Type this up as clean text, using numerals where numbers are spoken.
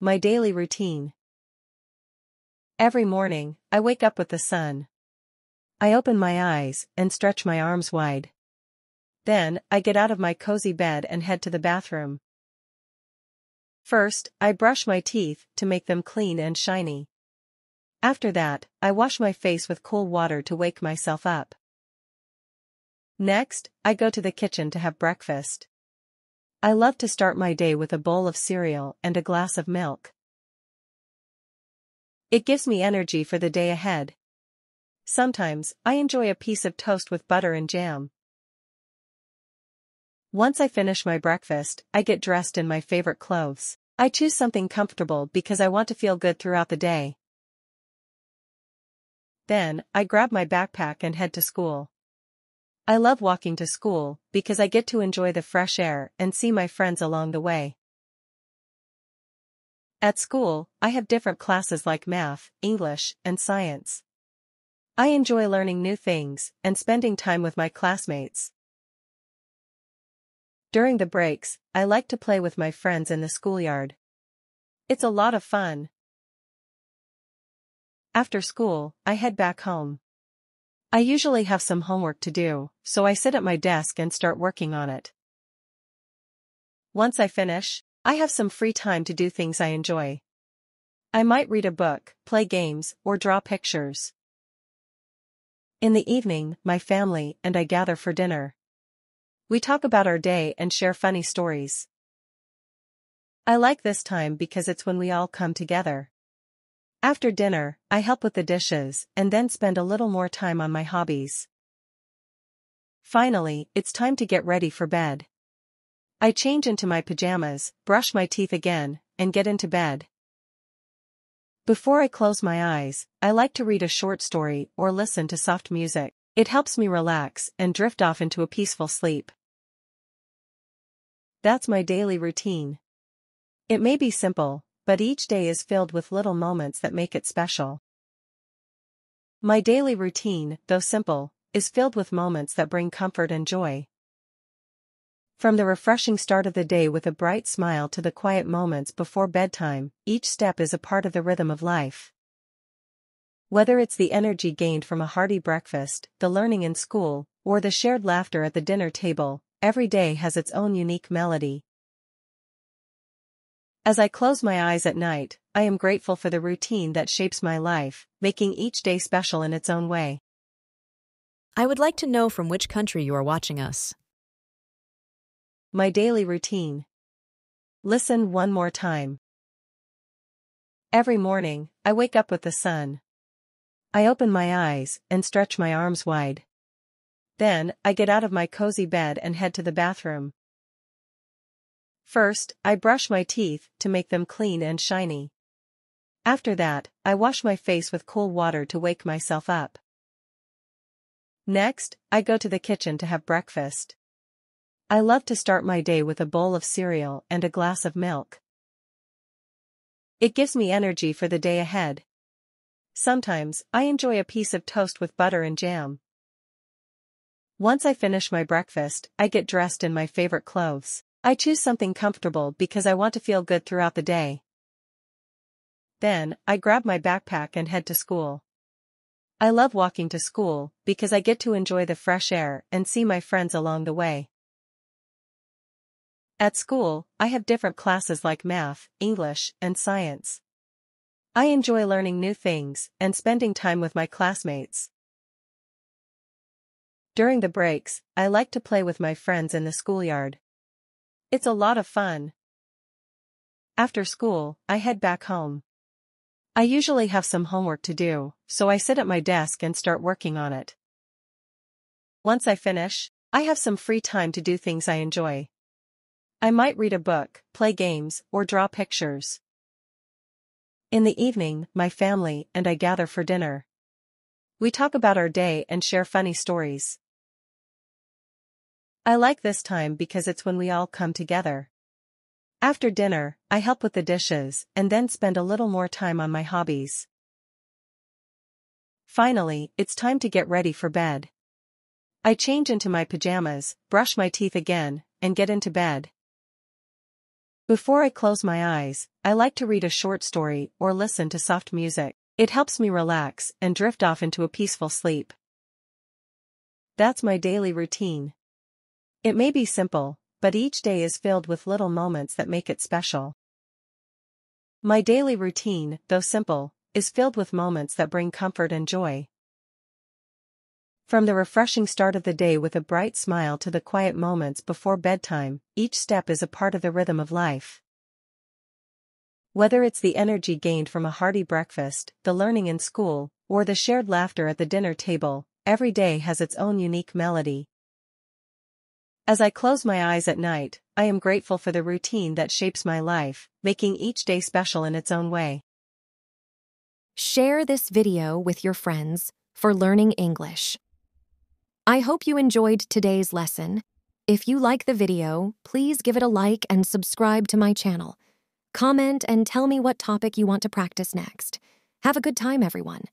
My daily routine. Every morning, I wake up with the sun. I open my eyes and stretch my arms wide. Then, I get out of my cozy bed and head to the bathroom. First, I brush my teeth to make them clean and shiny. After that, I wash my face with cool water to wake myself up. Next, I go to the kitchen to have breakfast. I love to start my day with a bowl of cereal and a glass of milk. It gives me energy for the day ahead. Sometimes, I enjoy a piece of toast with butter and jam. Once I finish my breakfast, I get dressed in my favorite clothes. I choose something comfortable because I want to feel good throughout the day. Then, I grab my backpack and head to school. I love walking to school because I get to enjoy the fresh air and see my friends along the way. At school, I have different classes like math, English, and science. I enjoy learning new things and spending time with my classmates. During the breaks, I like to play with my friends in the schoolyard. It's a lot of fun. After school, I head back home. I usually have some homework to do, so I sit at my desk and start working on it. Once I finish, I have some free time to do things I enjoy. I might read a book, play games, or draw pictures. In the evening, my family and I gather for dinner. We talk about our day and share funny stories. I like this time because it's when we all come together. After dinner, I help with the dishes and then spend a little more time on my hobbies. Finally, it's time to get ready for bed. I change into my pajamas, brush my teeth again, and get into bed. Before I close my eyes, I like to read a short story or listen to soft music. It helps me relax and drift off into a peaceful sleep. That's my daily routine. It may be simple, but each day is filled with little moments that make it special. My daily routine, though simple, is filled with moments that bring comfort and joy. From the refreshing start of the day with a bright smile to the quiet moments before bedtime, each step is a part of the rhythm of life. Whether it's the energy gained from a hearty breakfast, the learning in school, or the shared laughter at the dinner table, every day has its own unique melody. As I close my eyes at night, I am grateful for the routine that shapes my life, making each day special in its own way. I would like to know from which country you are watching us. My daily routine. Listen one more time. Every morning, I wake up with the sun. I open my eyes and stretch my arms wide. Then, I get out of my cozy bed and head to the bathroom. First, I brush my teeth to make them clean and shiny. After that, I wash my face with cool water to wake myself up. Next, I go to the kitchen to have breakfast. I love to start my day with a bowl of cereal and a glass of milk. It gives me energy for the day ahead. Sometimes, I enjoy a piece of toast with butter and jam. Once I finish my breakfast, I get dressed in my favorite clothes. I choose something comfortable because I want to feel good throughout the day. Then, I grab my backpack and head to school. I love walking to school because I get to enjoy the fresh air and see my friends along the way. At school, I have different classes like math, English, and science. I enjoy learning new things and spending time with my classmates. During the breaks, I like to play with my friends in the schoolyard. It's a lot of fun. After school, I head back home. I usually have some homework to do, so I sit at my desk and start working on it. Once I finish, I have some free time to do things I enjoy. I might read a book, play games, or draw pictures. In the evening, my family and I gather for dinner. We talk about our day and share funny stories. I like this time because it's when we all come together. After dinner, I help with the dishes and then spend a little more time on my hobbies. Finally, it's time to get ready for bed. I change into my pajamas, brush my teeth again, and get into bed. Before I close my eyes, I like to read a short story or listen to soft music. It helps me relax and drift off into a peaceful sleep. That's my daily routine. It may be simple, but each day is filled with little moments that make it special. My daily routine, though simple, is filled with moments that bring comfort and joy. From the refreshing start of the day with a bright smile to the quiet moments before bedtime, each step is a part of the rhythm of life. Whether it's the energy gained from a hearty breakfast, the learning in school, or the shared laughter at the dinner table, every day has its own unique melody. As I close my eyes at night, I am grateful for the routine that shapes my life, making each day special in its own way. Share this video with your friends for learning English. I hope you enjoyed today's lesson. If you like the video, please give it a like and subscribe to my channel. Comment and tell me what topic you want to practice next. Have a good time, everyone.